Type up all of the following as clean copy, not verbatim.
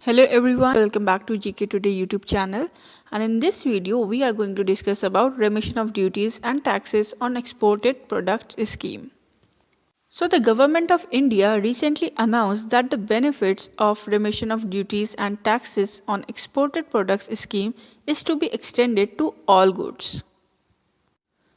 Hello everyone, welcome back to GKToday YouTube channel, and in this video we are going to discuss about remission of duties and taxes on exported products scheme. So the government of India recently announced that the benefits of remission of duties and taxes on exported products scheme is to be extended to all goods.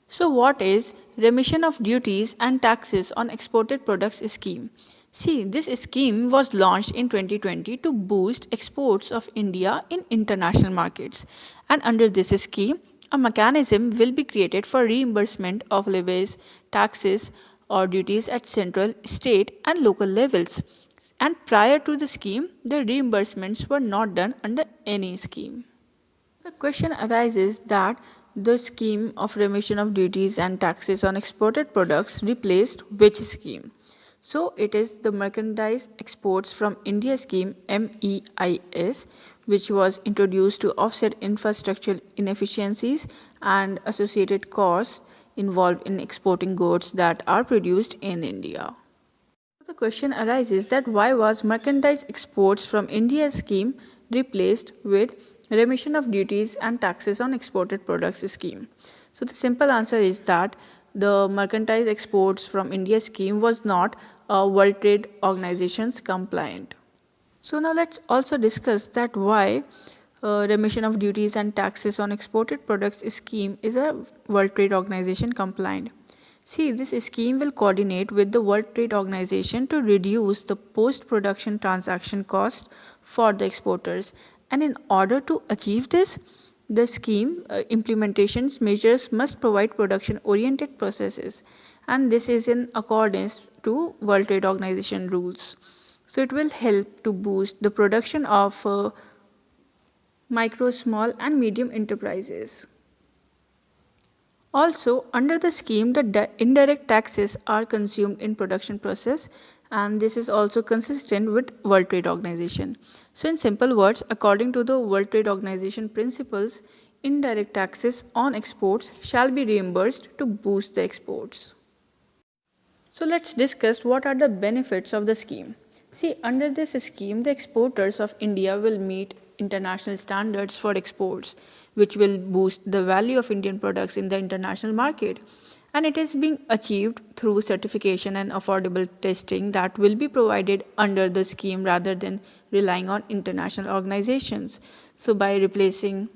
So what is remission of duties and taxes on exported products scheme? See, this scheme was launched in 2020 to boost exports of India in international markets. And under this scheme, a mechanism will be created for reimbursement of levies, taxes or duties at central, state and local levels. And prior to the scheme, the reimbursements were not done under any scheme. The question arises that the scheme of remission of duties and taxes on exported products replaced which scheme? So it is the Merchandise Exports from India scheme MEIS, which was introduced to offset infrastructural inefficiencies and associated costs involved in exporting goods that are produced in India. The question arises that why was Merchandise Exports from India scheme replaced with Remission of Duties and Taxes on Exported Products scheme? So the simple answer is that the Merchandise Exports from India scheme was not World Trade Organization's compliant. So now let's also discuss that why remission of duties and taxes on exported products scheme is a World Trade Organization compliant. See, this scheme will coordinate with the World Trade Organization to reduce the post-production transaction cost for the exporters. And in order to achieve this, the scheme implementations measures must provide production-oriented processes, and this is in accordance to World Trade Organization rules. So it will help to boost the production of micro, small and medium enterprises. Also, under the scheme, the indirect taxes are consumed in production process, and this is also consistent with World Trade Organization. So in simple words, according to the World Trade Organization principles, indirect taxes on exports shall be reimbursed to boost the exports. So let's discuss what are the benefits of the scheme. See, under this scheme, the exporters of India will meet international standards for exports, which will boost the value of Indian products in the international market. And it is being achieved through certification and affordable testing that will be provided under the scheme rather than relying on international organizations. So by replacing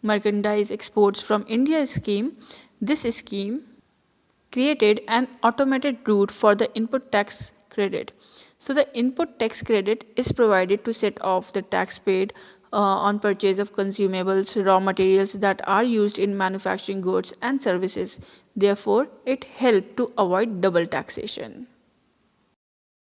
Merchandise Exports from India scheme, this scheme created an automated route for the input tax credit. So the input tax credit is provided to set off the tax paid on purchase of consumables, raw materials that are used in manufacturing goods and services. Therefore, it helped to avoid double taxation.